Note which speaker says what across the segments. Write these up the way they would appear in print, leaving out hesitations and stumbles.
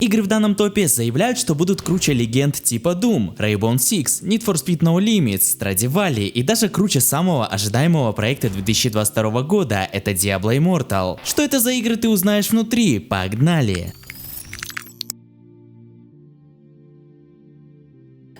Speaker 1: Игры в данном топе заявляют, что будут круче легенд типа Doom, Rainbow Six, Need for Speed No Limits, Stardew и даже круче самого ожидаемого проекта 2022 года, это Diablo Immortal. Что это за игры, ты узнаешь внутри, погнали!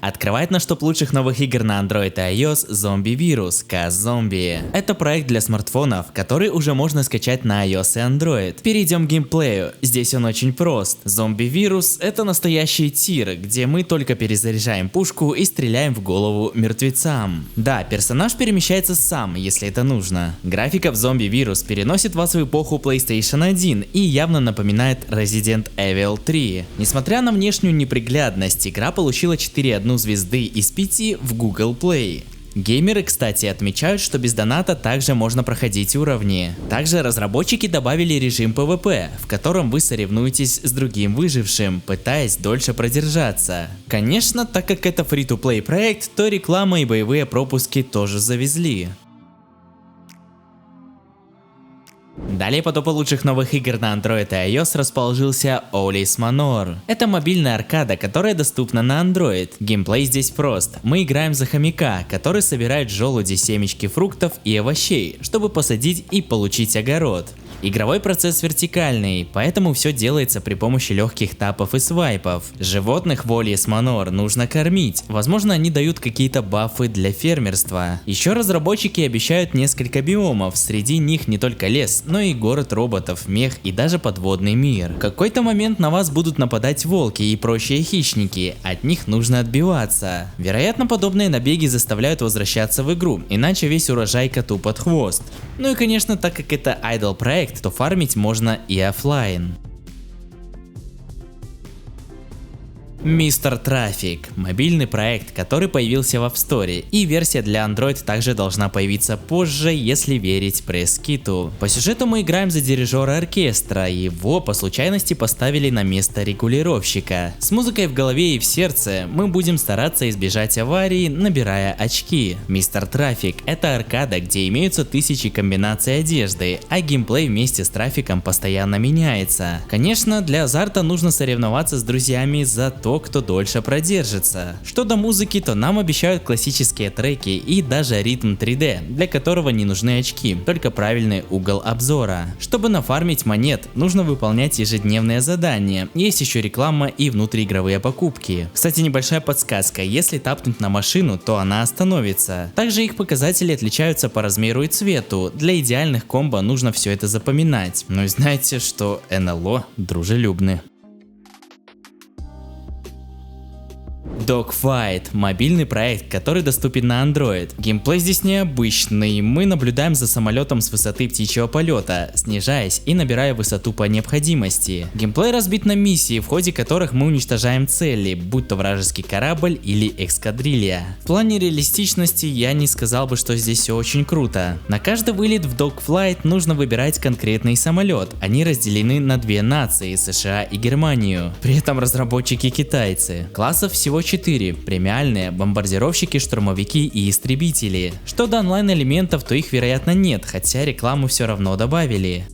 Speaker 1: Открывает наш топ лучших новых игр на Android и iOS Zombie-Virus K-Zombie. Это проект для смартфонов, который уже можно скачать на iOS и Android. Перейдем к геймплею. Здесь он очень прост. Zombie-Virus — это настоящий тир, где мы только перезаряжаем пушку и стреляем в голову мертвецам. Да, персонаж перемещается сам, если это нужно. Графика в Zombie-Virus переносит вас в эпоху PlayStation 1 и явно напоминает Resident Evil 3. Несмотря на внешнюю неприглядность, игра получила 4,1 звезды из 5 в Google Play. Геймеры, кстати, отмечают, что без доната также можно проходить уровни. Также разработчики добавили режим PvP, в котором вы соревнуетесь с другим выжившим, пытаясь дольше продержаться. Конечно, так как это free-to-play проект, то реклама и боевые пропуски тоже завезли. Далее по топу лучших новых игр на Android и iOS расположился Olis Manor. Это мобильная аркада, которая доступна на Android. Геймплей здесь прост. Мы играем за хомяка, который собирает желуди, семечки фруктов и овощей, чтобы посадить и получить огород. Игровой процесс вертикальный, поэтому все делается при помощи легких тапов и свайпов. Животных в Olis Manor нужно кормить, возможно, они дают какие-то бафы для фермерства. Еще разработчики обещают несколько биомов, среди них не только лес, но и город роботов, мех и даже подводный мир. В какой-то момент на вас будут нападать волки и прочие хищники, от них нужно отбиваться. Вероятно, подобные набеги заставляют возвращаться в игру, иначе весь урожай коту под хвост. Ну и конечно, так как это idle проект, то фармить можно и офлайн. Mr. Traffic – мобильный проект, который появился в App Store, и версия для Android также должна появиться позже, если верить пресс-киту. По сюжету мы играем за дирижера оркестра, и его по случайности поставили на место регулировщика. С музыкой в голове и в сердце мы будем стараться избежать аварии, набирая очки. Mr. Traffic – это аркада, где имеются тысячи комбинаций одежды, а геймплей вместе с трафиком постоянно меняется. Конечно, для азарта нужно соревноваться с друзьями за то, кто дольше продержится. Что до музыки, то нам обещают классические треки и даже ритм 3D, для которого не нужны очки, только правильный угол обзора. Чтобы нафармить монет, нужно выполнять ежедневные задания, есть еще реклама и внутриигровые покупки. Кстати, небольшая подсказка, если тапнуть на машину, то она остановится. Также их показатели отличаются по размеру и цвету, для идеальных комбо нужно все это запоминать. Ну и знаете, что НЛО дружелюбны. Dogfight – мобильный проект, который доступен на Android. Геймплей здесь необычный, мы наблюдаем за самолетом с высоты птичьего полета, снижаясь и набирая высоту по необходимости. Геймплей разбит на миссии, в ходе которых мы уничтожаем цели, будь то вражеский корабль или эскадрилья. В плане реалистичности я не сказал бы, что здесь все очень круто. На каждый вылет в Dogfight нужно выбирать конкретный самолет, они разделены на две нации – США и Германию. При этом разработчики китайцы. Классов всего 4: премиальные, бомбардировщики, штурмовики и истребители. Что до онлайн элементов, то их вероятно нет, хотя рекламу все равно добавили.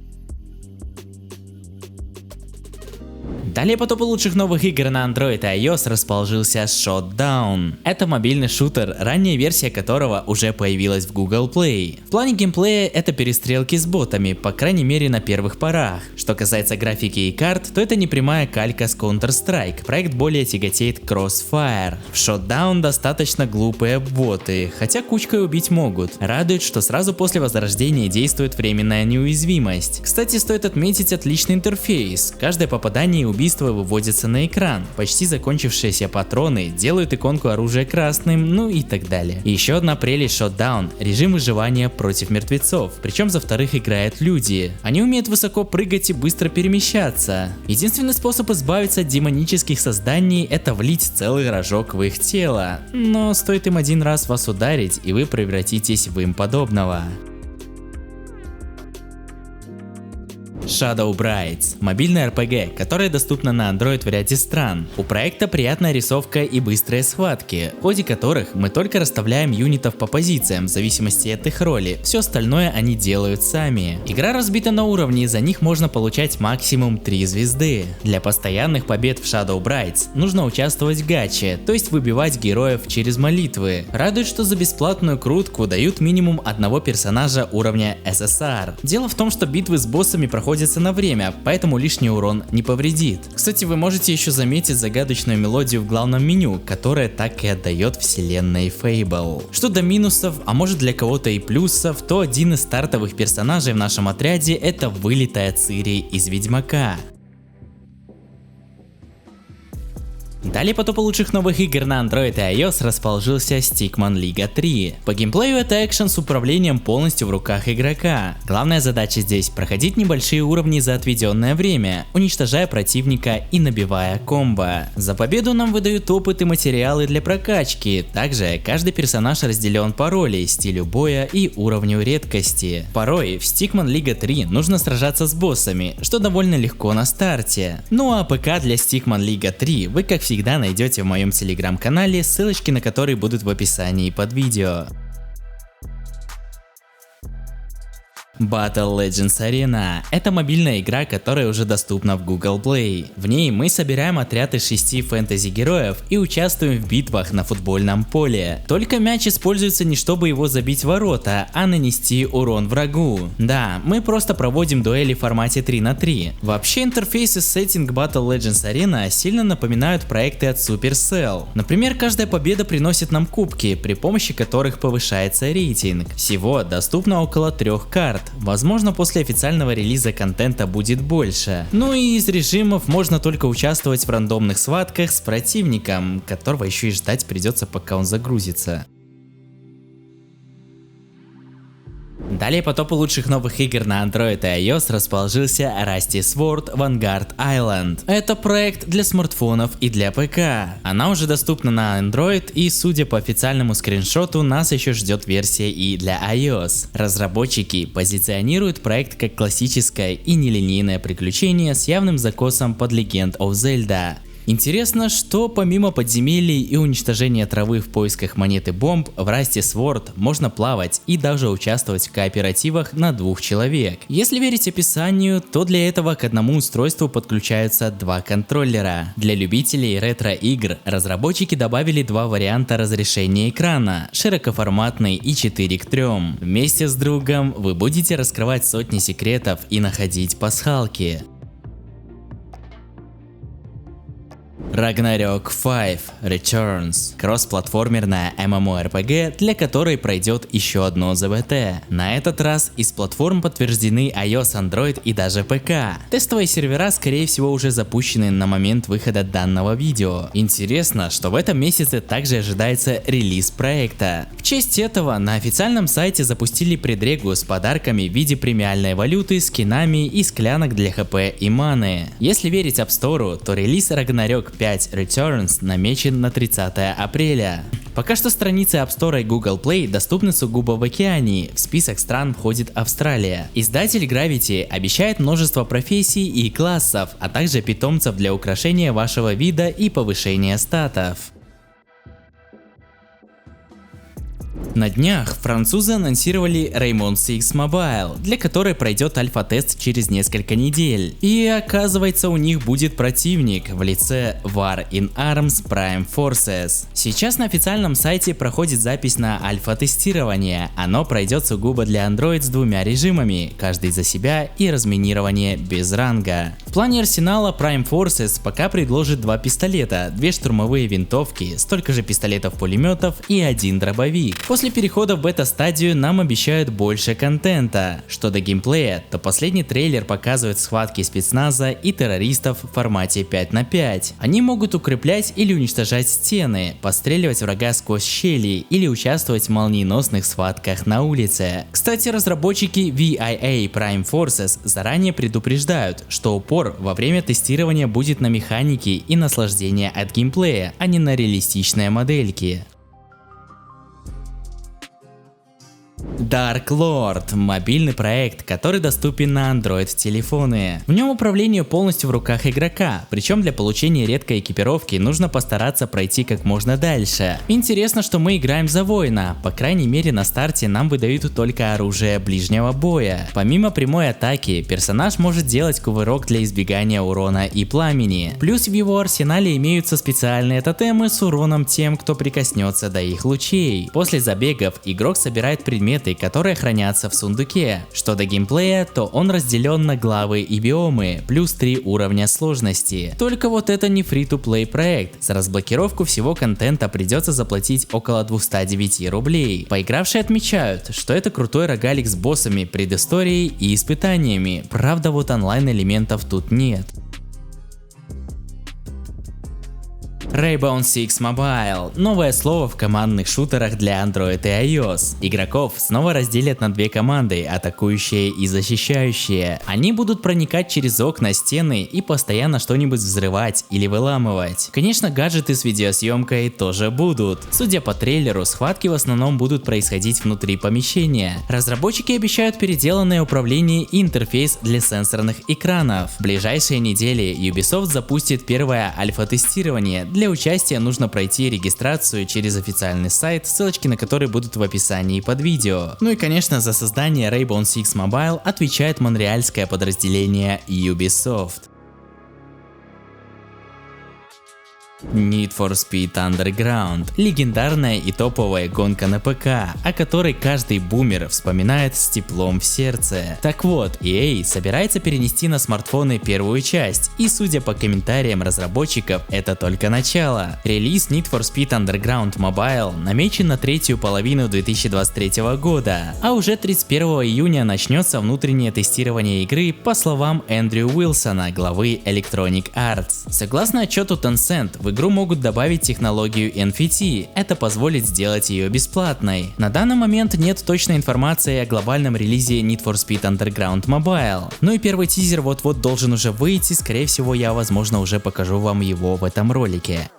Speaker 1: Далее по топу лучших новых игр на Android и iOS расположился Shotdown. Это мобильный шутер, ранняя версия которого уже появилась в Google Play. В плане геймплея это перестрелки с ботами, по крайней мере на первых порах. Что касается графики и карт, то это не прямая калька с Counter-Strike, проект более тяготеет к Crossfire. В Shotdown достаточно глупые боты, хотя кучкой убить могут. Радует, что сразу после возрождения действует временная неуязвимость. Кстати, стоит отметить отличный интерфейс, каждое попадание и убийство выводятся на экран, почти закончившиеся патроны делают иконку оружия красным, ну и так далее. И еще одна прелесть Shotdown – режим выживания против мертвецов, причем за вторых играют люди. Они умеют высоко прыгать и быстро перемещаться. Единственный способ избавиться от демонических созданий – это влить целый рожок в их тело, но стоит им один раз вас ударить, и вы превратитесь в им подобного. Shadow Brides – мобильная RPG, которая доступна на Android в ряде стран. У проекта приятная рисовка и быстрые схватки, в ходе которых мы только расставляем юнитов по позициям в зависимости от их роли, все остальное они делают сами. Игра разбита на уровни, за них можно получать максимум 3 звезды. Для постоянных побед в Shadow Brides нужно участвовать в гаче, то есть выбивать героев через молитвы. Радует, что за бесплатную крутку дают минимум одного персонажа уровня SSR. Дело в том, что битвы с боссами проходят на время, поэтому лишний урон не повредит. Кстати, вы можете еще заметить загадочную мелодию в главном меню, которая так и отдает вселенной Fable. Что до минусов, а может для кого-то и плюсов, то один из стартовых персонажей в нашем отряде — это вылитая Цири из Ведьмака. Далее по топу лучших новых игр на Android и iOS расположился Stickman Liga 3. По геймплею это экшен с управлением полностью в руках игрока. Главная задача здесь — проходить небольшие уровни за отведенное время, уничтожая противника и набивая комбо. За победу нам выдают опыт и материалы для прокачки. Также каждый персонаж разделен по роли, стилю боя и уровню редкости. Порой в Stickman Liga 3 нужно сражаться с боссами, что довольно легко на старте. Ну а ПК для Stickman Liga 3 вы, как всегда, найдете в моем телеграм-канале, ссылочки на которые будут в описании под видео. Battle Legends Arena – это мобильная игра, которая уже доступна в Google Play. В ней мы собираем отряд из 6 фэнтези-героев и участвуем в битвах на футбольном поле. Только мяч используется не чтобы его забить в ворота, а нанести урон врагу. Да, мы просто проводим дуэли в формате 3 на 3. Вообще интерфейс и сеттинг Battle Legends Arena сильно напоминают проекты от Supercell. Например, каждая победа приносит нам кубки, при помощи которых повышается рейтинг. Всего доступно около 3 карт. Возможно, после официального релиза контента будет больше. Ну и из режимов можно только участвовать в рандомных схватках с противником, которого еще и ждать придется, пока он загрузится. Далее по топу лучших новых игр на Android и iOS расположился Rusty Sword Vanguard Island. Это проект для смартфонов и для ПК. Она уже доступна на Android и, судя по официальному скриншоту, нас еще ждет версия и для iOS. Разработчики позиционируют проект как классическое и нелинейное приключение с явным закосом под Legend of Zelda. Интересно, что помимо подземелий и уничтожения травы в поисках монет и бомб, в Rusty Sword можно плавать и даже участвовать в кооперативах на 2 человек. Если верить описанию, то для этого к одному устройству подключаются 2 контроллера. Для любителей ретро-игр разработчики добавили 2 варианта разрешения экрана – широкоформатный и 4:3. Вместе с другом вы будете раскрывать сотни секретов и находить пасхалки. Ragnarok 5 Returns – кроссплатформерная MMORPG, для которой пройдет еще одно ЗВТ. На этот раз из платформ подтверждены iOS, Android и даже ПК. Тестовые сервера, скорее всего, уже запущены на момент выхода данного видео. Интересно, что в этом месяце также ожидается релиз проекта. В честь этого на официальном сайте запустили предрегу с подарками в виде премиальной валюты, скинами и склянок для ХП и маны. Если верить App Store, то релиз Ragnarok 5 Returns намечен на 30 апреля. Пока что страницы App Store и Google Play доступны сугубо в Океании, в список стран входит Австралия. Издатель Gravity обещает множество профессий и классов, а также питомцев для украшения вашего вида и повышения статов. На днях французы анонсировали Rainbow Six Mobile, для которой пройдет альфа-тест через несколько недель. И оказывается, у них будет противник в лице War in Arms Prime Forces. Сейчас на официальном сайте проходит запись на альфа-тестирование. Оно пройдет сугубо для Android с 2 режимами, каждый за себя, и разминирование без ранга. В плане арсенала Prime Forces пока предложит 2 пистолета, 2 штурмовые винтовки, столько же пистолетов-пулеметов и 1 дробовик. После перехода в бета-стадию нам обещают больше контента. Что до геймплея, то последний трейлер показывает схватки спецназа и террористов в формате 5 на 5. Они могут укреплять или уничтожать стены, постреливать врага сквозь щели или участвовать в молниеносных схватках на улице. Кстати, разработчики VIA Prime Forces заранее предупреждают, что упор во время тестирования будет на механике и наслаждение от геймплея, а не на реалистичные модельки. Dark Lord – мобильный проект, который доступен на Android-телефоны. В нем управление полностью в руках игрока, причем для получения редкой экипировки нужно постараться пройти как можно дальше. Интересно, что мы играем за воина, по крайней мере на старте нам выдают только оружие ближнего боя. Помимо прямой атаки, персонаж может делать кувырок для избегания урона и пламени. Плюс в его арсенале имеются специальные тотемы с уроном тем, кто прикоснется до их лучей. После забегов игрок собирает предметы, которые хранятся в сундуке. Что до геймплея, то он разделен на главы и биомы, плюс 3 уровня сложности. Только вот это не free-to-play проект. За разблокировку всего контента придется заплатить около 209 рублей. Поигравшие отмечают, что это крутой рогалик с боссами, предысторией и испытаниями. Правда, вот онлайн элементов тут нет. Rainbow Six Mobile – новое слово в командных шутерах для Android и iOS. Игроков снова разделят на две команды – атакующие и защищающие. Они будут проникать через окна, стены и постоянно что-нибудь взрывать или выламывать. Конечно, гаджеты с видеосъемкой тоже будут. Судя по трейлеру, схватки в основном будут происходить внутри помещения. Разработчики обещают переделанное управление и интерфейс для сенсорных экранов. В ближайшие недели Ubisoft запустит первое альфа-тестирование. Для участия нужно пройти регистрацию через официальный сайт, ссылочки на который будут в описании под видео. Ну и конечно, за создание Rainbow Six Mobile отвечает монреальское подразделение Ubisoft. Need for Speed Underground – легендарная и топовая гонка на ПК, о которой каждый бумер вспоминает с теплом в сердце. Так вот, EA собирается перенести на смартфоны первую часть, и судя по комментариям разработчиков, это только начало. Релиз Need for Speed Underground Mobile намечен на третью половину 2023 года, а уже 31 июня начнется внутреннее тестирование игры, по словам Эндрю Уилсона, главы Electronic Arts. Согласно отчету Tencent, в игру могут добавить технологию NFT, это позволит сделать ее бесплатной. На данный момент нет точной информации о глобальном релизе Need for Speed Underground Mobile. Ну и первый тизер вот-вот должен уже выйти, скорее всего я возможно уже покажу вам его в этом ролике.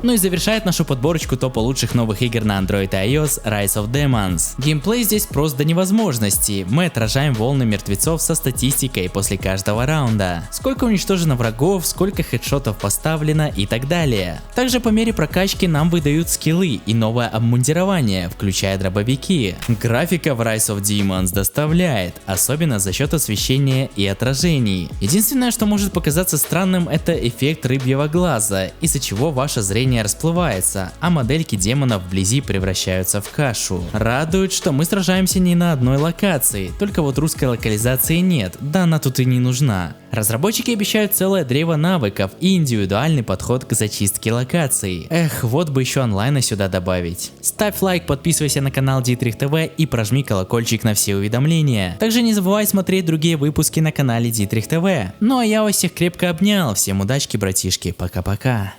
Speaker 1: Ну и завершает нашу подборочку топа лучших новых игр на Android и iOS Rise of Demons. Геймплей здесь прост до невозможности. Мы отражаем волны мертвецов со статистикой после каждого раунда. Сколько уничтожено врагов, сколько хедшотов поставлено и так далее. Также по мере прокачки нам выдают скиллы и новое обмундирование, включая дробовики. Графика в Rise of Demons доставляет, особенно за счет освещения и отражений. Единственное, что может показаться странным, это эффект рыбьего глаза, из-за чего ваше зрение расплывается, а модельки демонов вблизи превращаются в кашу. Радует, что мы сражаемся не на одной локации, только вот русской локализации нет, да она тут и не нужна. Разработчики обещают целое древо навыков и индивидуальный подход к зачистке локаций. Эх, вот бы еще онлайна сюда добавить. Ставь лайк, подписывайся на канал Дитрих ТВ и прожми колокольчик на все уведомления. Также не забывай смотреть другие выпуски на канале Дитрих ТВ. Ну а я вас всех крепко обнял, всем удачки, братишки, пока-пока.